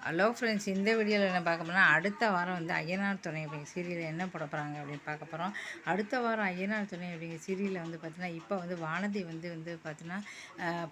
Hello friends, இந்த வீடியோவில் என்ன பார்க்க போனால் அடுத்த வாரம் வந்து ஐயனார் துணை அப்படிங்கிற சீரியலில் என்ன போட போகிறாங்க அப்படின்னு பார்க்க போகிறோம். அடுத்த வாரம் ஐயனார் துணை அப்படிங்கிற சீரியலில் வந்து பார்த்தீங்கன்னா, இப்போ வந்து வானதி வந்து பார்த்தீங்கன்னா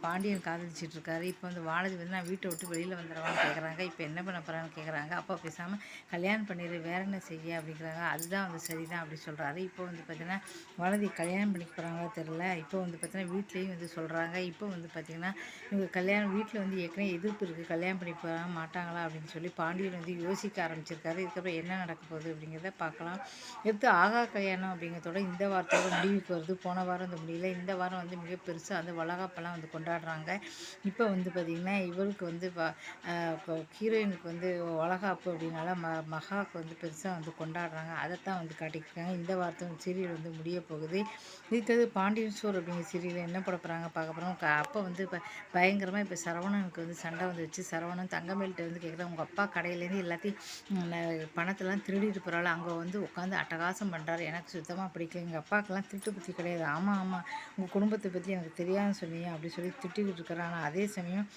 பாண்டியன் காதலிச்சிட்டு இருக்காரு. இப்போ வந்து வானதி வந்து நான் வீட்டை விட்டு வெளியில் வந்துடுவான்னு கேட்குறாங்க. இப்போ என்ன பண்ண போகிறான்னு கேட்குறாங்க. அப்போ பேசாமல் கல்யாணம் பண்ணிடு, வேற என்ன செய்ய அப்படிங்கிறாங்க. அதுதான் வந்து சரிதான் அப்படி சொல்கிறாரு. இப்போ வந்து பார்த்தீங்கன்னா வானதி கல்யாணம் பண்ணிக்க போகிறாங்களா தெரில. இப்போ வந்து பார்த்தீங்கன்னா வீட்லேயும் வந்து சொல்கிறாங்க. இப்போ வந்து பார்த்திங்கன்னா இவங்க கல்யாணம் வீட்டில் வந்து ஏற்கனவே எதிர்ப்பு இருக்குது, கல்யாணம் பண்ணி போக மாட்டாங்களா அப்படின்னு சொல்லி பாண்டியன் வந்து யோசிக்க ஆரம்பிச்சிருக்காரு. இதுக்கப்புறம் என்ன நடக்க போகுது அப்படிங்கிறத பார்க்கலாம். எடுத்து ஆகா கல்யாணம் அப்படிங்கிறதோட இந்த வாரத்தோட முடிவுக்கு வருது. போன வாரம் அந்த முடியல, இந்த வாரம் வந்து மிக பெருசாக வந்து வளகாப்பெல்லாம் வந்து கொண்டாடுறாங்க. இப்போ வந்து பார்த்திங்கன்னா இவருக்கு வந்து ஹீரோயினுக்கு வந்து வளகாப்பு அப்படின்னால மகாவுக்கு வந்து பெருசாக வந்து கொண்டாடுறாங்க. அதைத்தான் வந்து காட்டியிருக்காங்க. இந்த வாரத்தோட சீரியல் வந்து முடிய போகுது. இதுக்கு பாண்டியன் ஸ்டோர் அப்படிங்கிற சீரியல் என்ன போட போகிறாங்க பார்க்க போகிறோம். அப்போ வந்து இப்போ பயங்கரமாக இப்போ சரவணனுக்கு வந்து சண்டை வந்துச்சு. சரவணன் தங்கமேல்கிட்ட வந்து கேட்குறேன், உங்கள் அப்பா கடையிலேருந்து எல்லாத்தையும் பணத்தெல்லாம் திருடிட்டு போகிறாள், அங்கே வந்து உட்காந்து அட்டகாசம் பண்ணுறாரு, எனக்கு சுத்தமாக பிடிக்கல, எங்கள் அப்பாவுக்கெல்லாம் திருட்டு பற்றி கிடையாது, ஆமாம் ஆமாம் உங்கள் குடும்பத்தை பற்றி எனக்கு தெரியாதுன்னு சொன்னீங்க அப்படி சொல்லி திட்டிக்கிட்டு இருக்கிறார். ஆனால் அதே சமயம்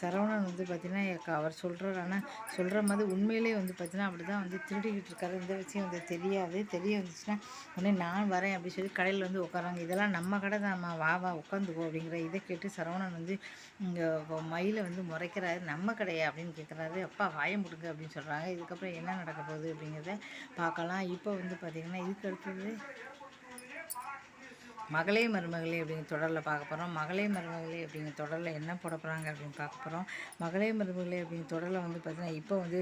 சரவணன் வந்து பார்த்திங்கன்னா அவர் சொல்கிறார், ஆனால் சொல்கிற மாதிரி உண்மையிலே வந்து பார்த்திங்கன்னா அப்படி தான் வந்து திருடிக்கிட்டு இருக்காரு. இந்த விஷயம் வந்து தெரியாது, தெரிய வந்துச்சுன்னா உடனே நான் வரேன் அப்படி சொல்லி கடையில் வந்து உட்காராங்க. இதெல்லாம் நம்ம கடை தான்மா, வா வா உட்காந்துக்கோ அப்படிங்கிற இதை கேட்டு சரவணன் வந்து இங்கே மயிலை வந்து முறைக்கிறாரு. நம்ம கடையா அப்படின்னு கேட்குறாரு. அப்பா வாய முடுங்க அப்படின்னு சொல்கிறாங்க. இதுக்கப்புறம் என்ன நடக்க போகுது அப்படிங்கிறத பார்க்கலாம். இப்போ வந்து பார்த்திங்கன்னா இதுக்கு அடுத்தது மகளே மருமகளே அப்படிங்கிற தொடரில் பார்க்க போகிறோம். மகளே மருமகளே அப்படிங்கிற தொடரில் என்ன போட போகிறாங்க அப்படின்னு பார்க்க போகிறோம். மகளே மருமகளே அப்படிங்கிற தொடரில் வந்து பார்த்திங்கன்னா இப்போ வந்து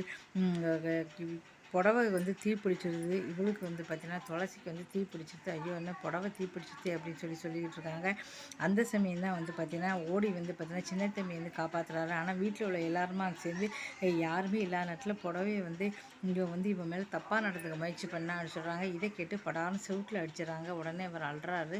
புடவை வந்து தீப்பிடிச்சிருது. இவளுக்கு வந்து பார்த்திங்கன்னா துளசிக்கு வந்து தீப்பிடிச்சிருது. ஐயோ என்ன புடவை தீப்பிடிச்சிருது அப்படின்னு சொல்லிக்கிட்டு இருக்காங்க. அந்த சமயம் தான் வந்து பார்த்திங்கன்னா ஓடி வந்து பார்த்திங்கன்னா சின்ன தம்பி வந்து காப்பாற்றுறாரு. ஆனால் வீட்டில் உள்ள எல்லாருமா சேர்ந்து யாருமே இல்லாத நேரத்தில் புடவையை வந்து இங்கே வந்து இவன் மேலே தப்பாக நடந்துக்க முயற்சி பண்ணான்னு சொல்கிறாங்க. இதை கேட்டு படான்னு செவுட்டில் அடிச்சிடறாங்க. உடனே அவர் அழுறாரு.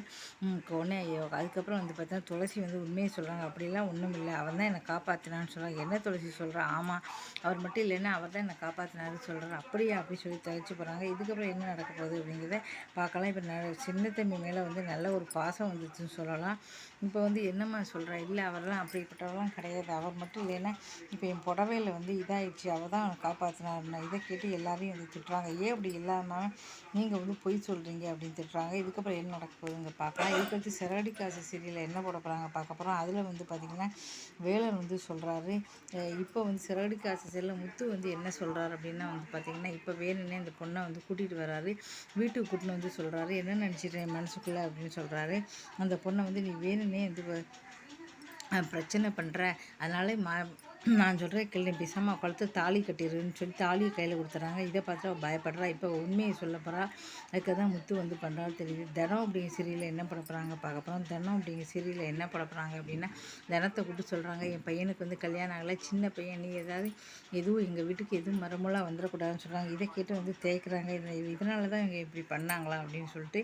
உடனே அதுக்கப்புறம் வந்து பார்த்தீங்கன்னா துளசி வந்து உண்மையை சொல்கிறாங்க. அப்படிலாம் ஒன்றும் இல்லை, அவன் தான் என்னை காப்பாற்றினான்னு சொல்கிறாங்க. என்ன துளசி சொல்கிறா? ஆமாம், அவர் மட்டும் இல்லைன்னா அவர் தான் என்னை காப்பாற்றினாருன்னு சொல்கிறார். அப்படியா அப்படி சொல்லி தழிச்சு போகிறாங்க. இதுக்கப்புறம் என்ன நடக்க போகுது அப்படிங்கிறத பார்க்கலாம். இப்போ சின்ன தம்பி மேலே வந்து நல்ல ஒரு பாசம் வந்துச்சுன்னு சொல்லலாம். இப்போ வந்து என்னம்மா சொல்கிறா? இல்லை அவரெல்லாம் அப்படிப்பட்டவரெல்லாம் கிடையாது, அவர் மட்டும் இல்லைன்னா இப்போ என் புடவையில் வந்து இதாகிடுச்சு, அவள் தான் அவனை காப்பாற்றினாருன்னா. இதை கேட்டு எல்லாரையும் வந்து திட்டுறாங்க. ஏன் அப்படி இல்லாமல் நீங்கள் வந்து பொய் சொல்கிறீங்க அப்படின்னு திட்டுறாங்க. இதுக்கப்புறம் என்ன நடக்க போகுதுங்க பார்க்கலாம். இதுக்கடுத்து சிறகடி காசு சீரியலில் என்ன போட போகிறாங்க பார்க்க போகிறோம். அதில் வந்து பார்த்திங்கன்னா வேலன் வந்து சொல்கிறாரு. இப்போ வந்து சிறகடி காசு சீரியலில் முத்து வந்து என்ன சொல்கிறாரு அப்படின்னா வந்து பார்த்திங்கன்னா இப்போ வேணுன்னே இந்த பொண்ணை வந்து கூட்டிகிட்டு வராரு. வீட்டுக்கு கூட்டின்னு வந்து சொல்கிறாரு, என்ன நினச்சிட்டேன் மனசுக்குள்ளே அப்படின்னு சொல்கிறாரு. அந்த பொண்ணை வந்து நீ வேணுன்னே வந்து பிரச்சனை பண்ணுற, அதனால நான் சொல்கிறேன் கேள்வி, பேசாமல் கழுத்து தாலி கட்டிடுன்னு சொல்லி தாலியை கையில் கொடுத்துட்றாங்க. இதை பார்த்து அவள் பயப்படுறா. இப்போ உண்மையை சொல்ல போகிறா. அதுக்கு தான் முத்து வந்து பண்ணுறாரு தெரியுது. தினம் அப்படிங்கிற சீரியலில் என்ன பண்ண போகிறாங்க பார்க்க போகிறோம். தினம் அப்படிங்கிற சீரியலில் என்ன பண்ண போகிறாங்க அப்படின்னா தினத்தை கூப்பிட்டு சொல்கிறாங்க, என் பையனுக்கு வந்து கல்யாணம் ஆகலை, சின்ன பையன், நீ எதுவும் எங்கள் வீட்டுக்கு எதுவும் மரமெல்லாம் வந்துடக்கூடாதுன்னு சொல்கிறாங்க. இதை கேட்டு வந்து தேய்க்கிறாங்க. இதனால தான் இவங்க இப்படி பண்ணாங்களா அப்படின்னு சொல்லிட்டு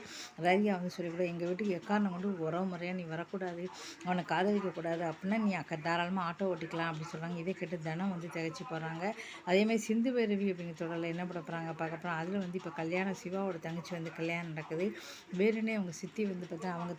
ரதியா வந்து சொல்லிவிட, எங்கள் வீட்டுக்கு எக்காரணம் கொண்டு உறவு முறையாக நீ வரக்கூடாது, அவனை காதலிக்கக்கூடாது, அப்படின்னா நீ தாராளமாக ஆட்டோ ஓட்டிக்கலாம் அப்படின்னு சொல்கிறாங்க. இதை கேட்டு தினம் வந்து திகச்சு போகிறாங்க. அதேமாதிரி சிந்து பைரவி அப்படிங்கிற தொடரில் என்ன பண்ண போகிறாங்க பார்க்க போகிறோம். அதில் வந்து இப்போ கல்யாணம், சிவாவோட தங்கச்சி வந்து கல்யாணம் நடக்குது. வேறுனே அவங்க சித்தி வந்து பார்த்தா அவங்க